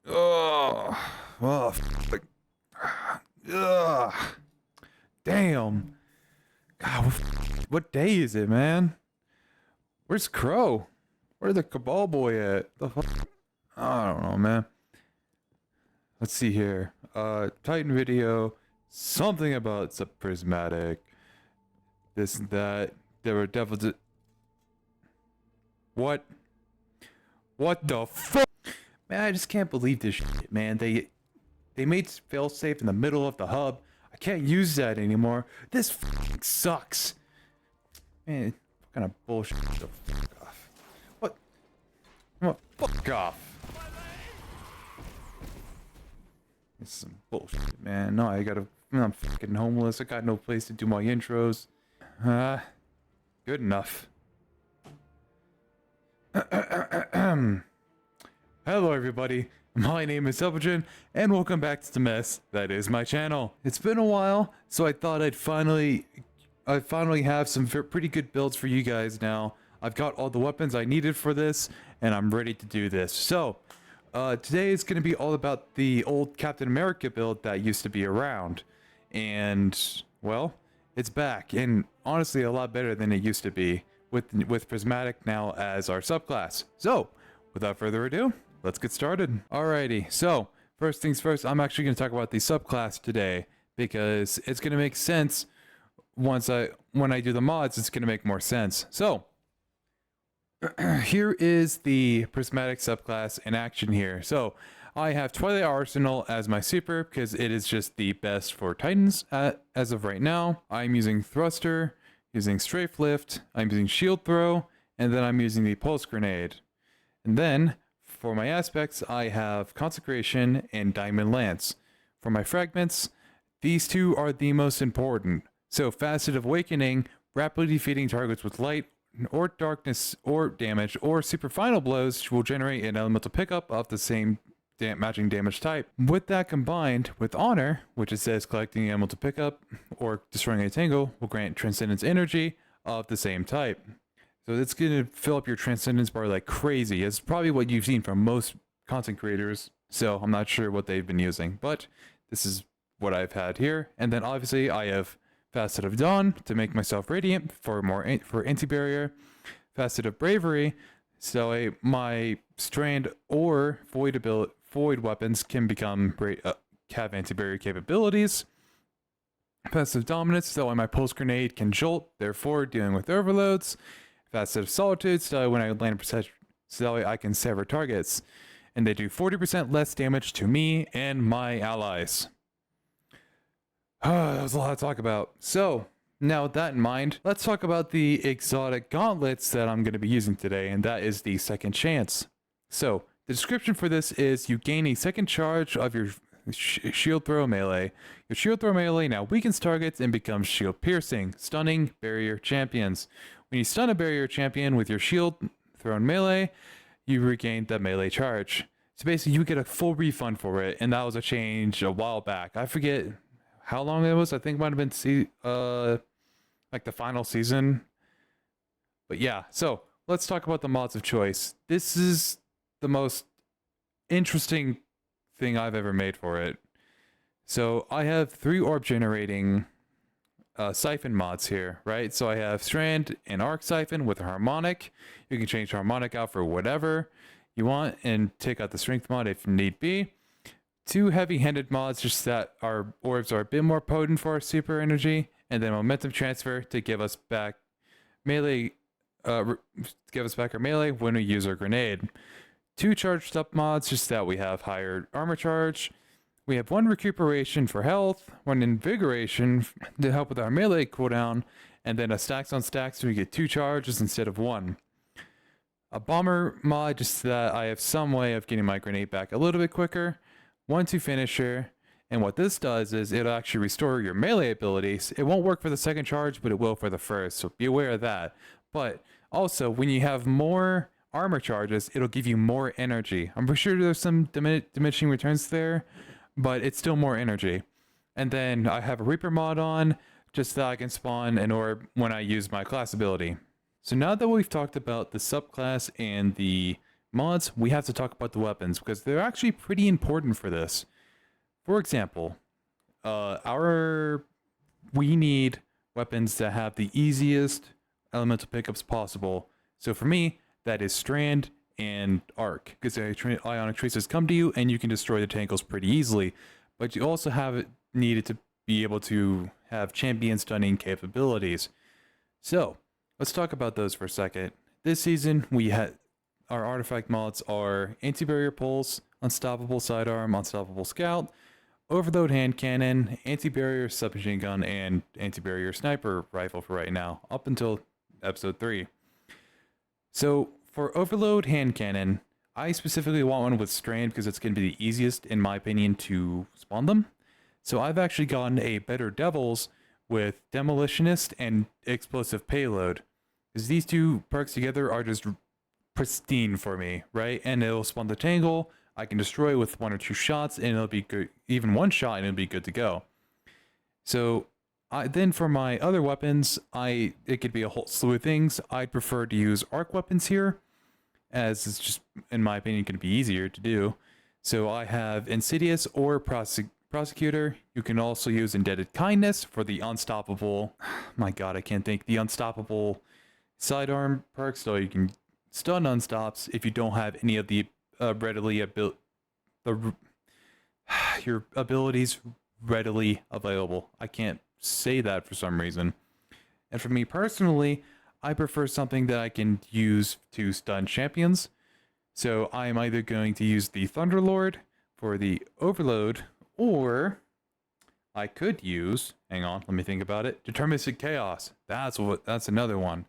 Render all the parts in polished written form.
Oh, oh, ugh. Damn. God, what day is it, man? Where's Crow? Where's the Cabal boy at? The fuck? I don't know, man. Let's see here. Titan video. Something about Prismatic. This and that. There were devils. What? What the fuck? Man, I just can't believe this shit, man. They made failsafe in the middle of the hub. I can't use that anymore. This fucking sucks. Man, what kind of bullshit? The fuck off. What? Fuck off. This is some bullshit, man. No, I'm fucking homeless. I got no place to do my intros. Good enough. Hello everybody, my name is Subclass, and welcome back to the mess that is my channel. It's been a while, so I thought I'd finally have some pretty good builds for you guys now. I've got all the weapons I needed for this, and I'm ready to do this. So, today is going to be all about the old Captain America build that used to be around. And, well, it's back, and honestly a lot better than it used to be, with Prismatic now as our subclass. So, without further ado, let's get started. Alrighty, so first things first, I'm actually going to talk about the subclass today because it's going to make sense when I do the mods. It's going to make more sense. So here is the Prismatic subclass in action here. So I have Twilight Arsenal as my super because it is just the best for Titans as of right now. I'm using Thruster, using Strafe Lift, I'm using Shield Throw, and then I'm using the Pulse Grenade. And then, for my aspects, I have Consecration and Diamond Lance. For my fragments, these two are the most important. So, Facet of Awakening, rapidly defeating targets with light or darkness or damage, or super final blows will generate an elemental pickup of the same matching damage type. With that combined with Honor, which it says collecting an elemental pickup or destroying a tangle, will grant Transcendence energy of the same type. So it's going to fill up your Transcendence bar like crazy. It's probably what you've seen from most content creators. So I'm not sure what they've been using, but this is what I've had here. And then obviously I have Facet of Dawn to make myself radiant for anti-barrier. Facet of Bravery, so my Strand or Void weapons can have anti-barrier capabilities. Facet of Dominance, so my Pulse Grenade can jolt, therefore dealing with overloads. Facet of Solitude, so when I land a percentage, so that way I can sever targets. And they do 40% less damage to me and my allies. That was a lot to talk about. So, now with that in mind, let's talk about the exotic gauntlets that I'm going to be using today, and that is the Second Chance. So, the description for this is you gain a second charge of your shield throw melee. Your shield throw melee now weakens targets and becomes shield piercing, stunning barrier champions. When you stun a barrier champion with your shield thrown melee, you regain the melee charge. So basically you get a full refund for it, and that was a change a while back. I forget how long it was. I think it might have been like the final season. But yeah, so let's talk about the mods of choice. This is the most interesting thing I've ever made for it. So I have 3 orb generating siphon mods here, right? So I have Strand and Arc Siphon with a Harmonic. You can change Harmonic out for whatever you want and take out the Strength mod if need be. 2 heavy-handed mods, just that our orbs are a bit more potent for our super energy, and then Momentum Transfer to give us back melee, give us back our melee when we use our grenade. 2 charged up mods, just that we have higher armor charge. We have 1 recuperation for health, 1 invigoration to help with our melee cooldown, and then a stacks on stacks so we get 2 charges instead of 1. A bomber mod, just that I have some way of getting my grenade back a little bit quicker. 1-2 finisher, and what this does is it'll actually restore your melee abilities. It won't work for the second charge, but it will for the first, so be aware of that. But also, when you have more armor charges, it'll give you more energy. I'm pretty sure there's some diminishing returns there, but it's still more energy. And then I have a Reaper mod on, just that I can spawn an orb when I use my class ability. So now that we've talked about the subclass and the mods, we have to talk about the weapons because they're actually pretty important for this. For example, we need weapons that have the easiest elemental pickups possible. So for me, that is Strand and Arc, because Ionic Traces come to you and you can destroy the tangles pretty easily. But you also have it needed to be able to have champion stunning capabilities. So let's talk about those for a second. This season, we had our artifact mods are Anti-Barrier Pulse, Unstoppable Sidearm, Unstoppable Scout, Overload Hand Cannon, Anti-Barrier Submachine Gun, and Anti-Barrier Sniper Rifle for right now, up until episode 3. So for Overload Hand Cannon, I specifically want one with Strand because it's going to be the easiest, in my opinion, to spawn them. So I've actually gotten a Better Devils with Demolitionist and Explosive Payload, because these two perks together are just pristine for me, right? And it'll spawn the tangle. I can destroy with 1 or 2 shots, and it'll be good. Even 1 shot, and it'll be good to go. So, then for my other weapons, it could be a whole slew of things. I'd prefer to use arc weapons here, as it's just, in my opinion, going to be easier to do. So I have Insidious or Prosecutor. You can also use Indebted Kindness for the unstoppable. My God, I can't think. The unstoppable sidearm perk, so you can stun unstops if you don't have any of the your abilities readily available. I can't say that for some reason. And for me personally, I prefer something that I can use to stun champions. So I'm either going to use the Thunderlord for the overload, or I could use, hang on, let me think about it, Deterministic Chaos. That's another one.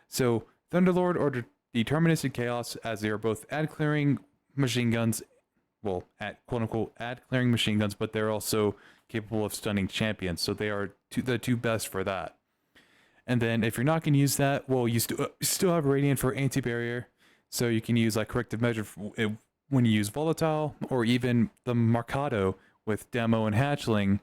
So Thunderlord or Deterministic Chaos, as they are both ad clearing machine guns, well, at quote unquote ad clearing machine guns, but they're also capable of stunning champions. So they are the two best for that. And then if you're not going to use that, well, you still have Radiant for anti-barrier. So you can use like corrective measure when you use volatile, or even the Mercado with demo and hatchling,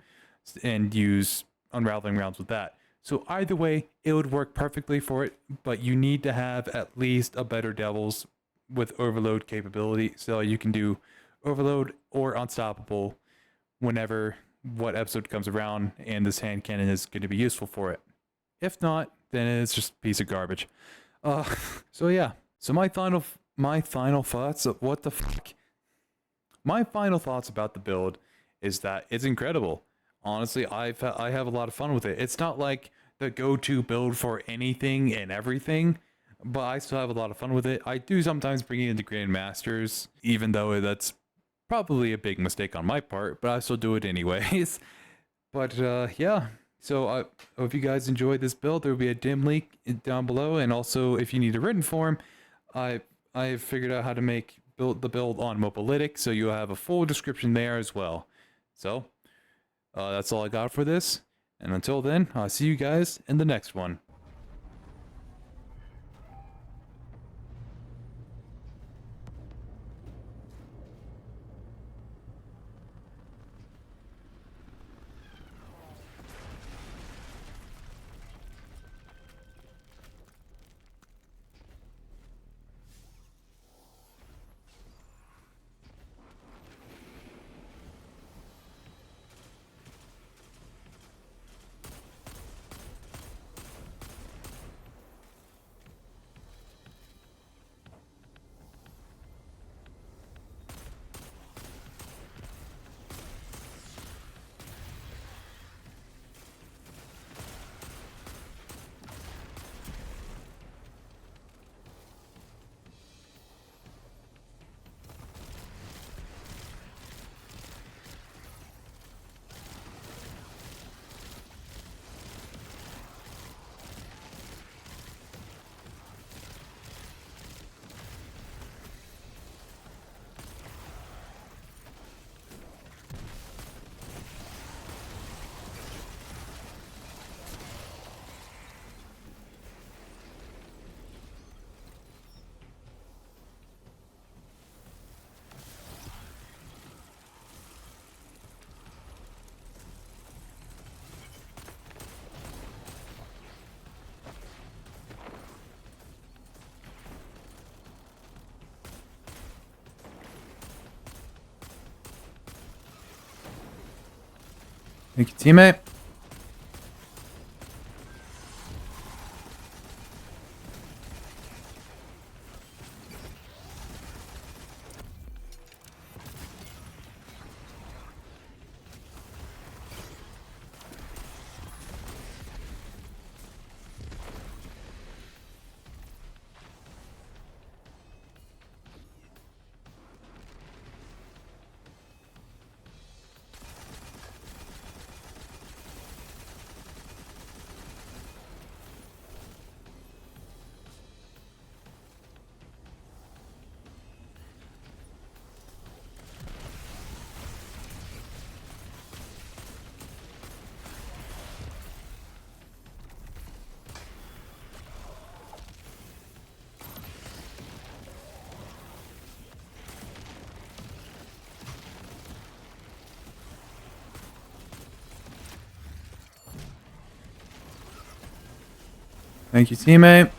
and use unraveling rounds with that. So either way, it would work perfectly for it, but you need to have at least a Better Devils with overload capability, so you can do overload or unstoppable whenever what episode comes around, and this hand cannon is going to be useful for it. If not, then it's just a piece of garbage. So yeah. So my final thoughts of what the fuck. My final thoughts about the build is that it's incredible. Honestly, I have a lot of fun with it. It's not like the go-to build for anything and everything, but I still have a lot of fun with it. I do sometimes bring it into Grandmasters, even though that's probably a big mistake on my part, but I still do it anyways. But yeah. So I hope you guys enjoyed this build. There will be a dim link down below, and also if you need a written form, I've figured out how to build the build on Mobilytic, so you'll have a full description there as well. So that's all I got for this, and until then, I'll see you guys in the next one. Thank you, teammate. Thank you, teammate.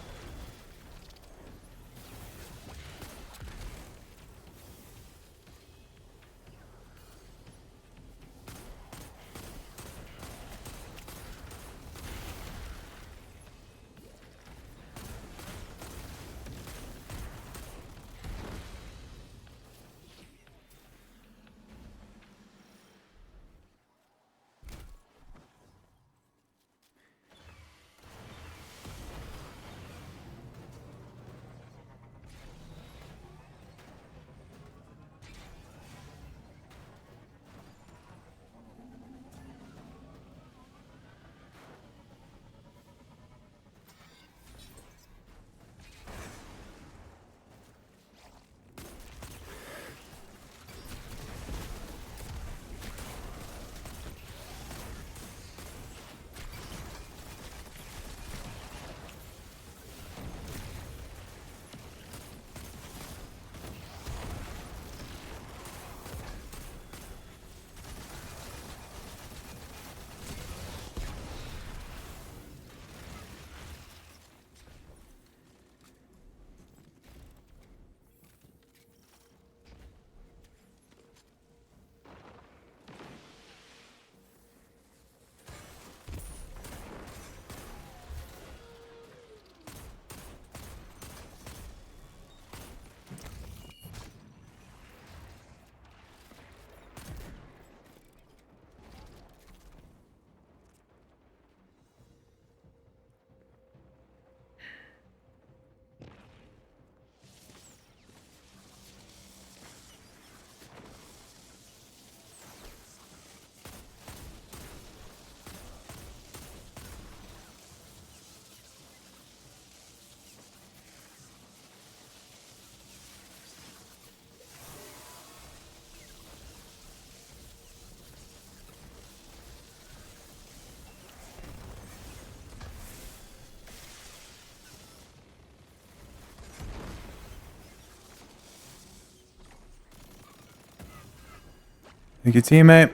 Thank you, teammate.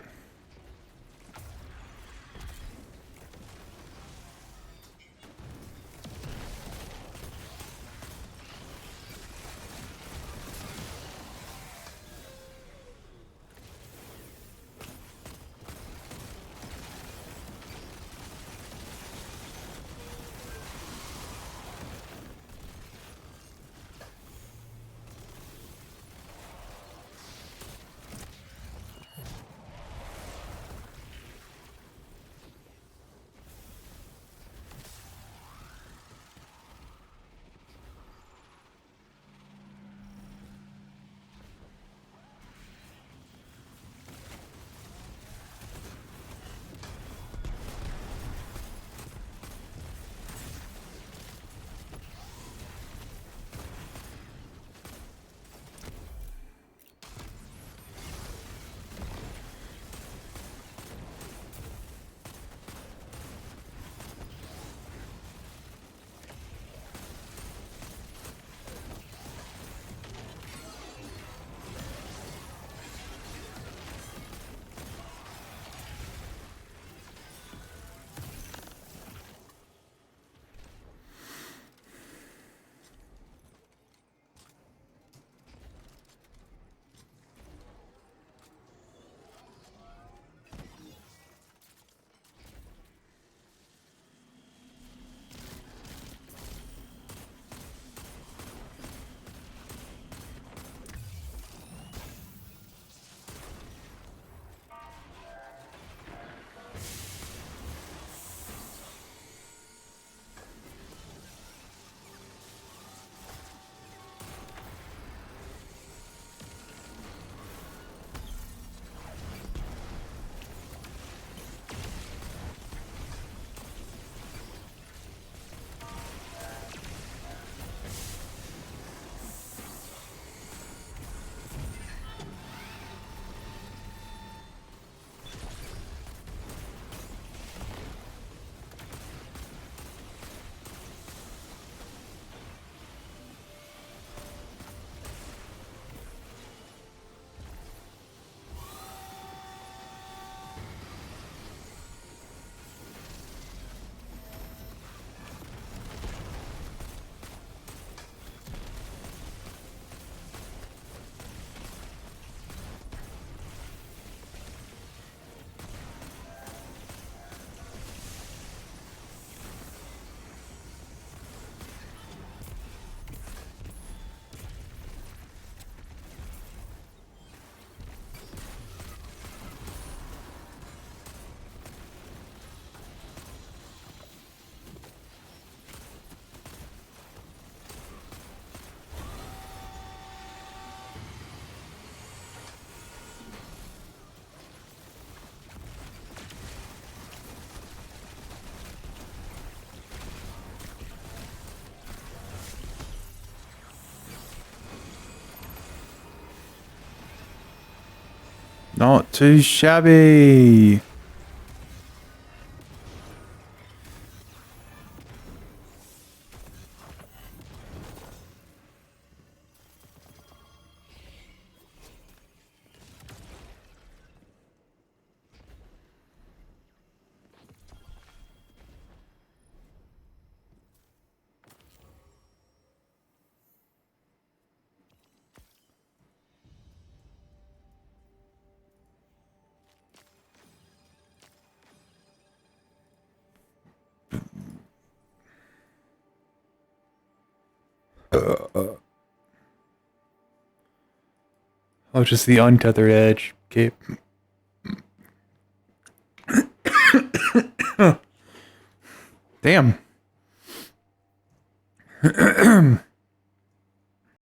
Not too shabby. Oh, just the untethered edge. Okay. Damn.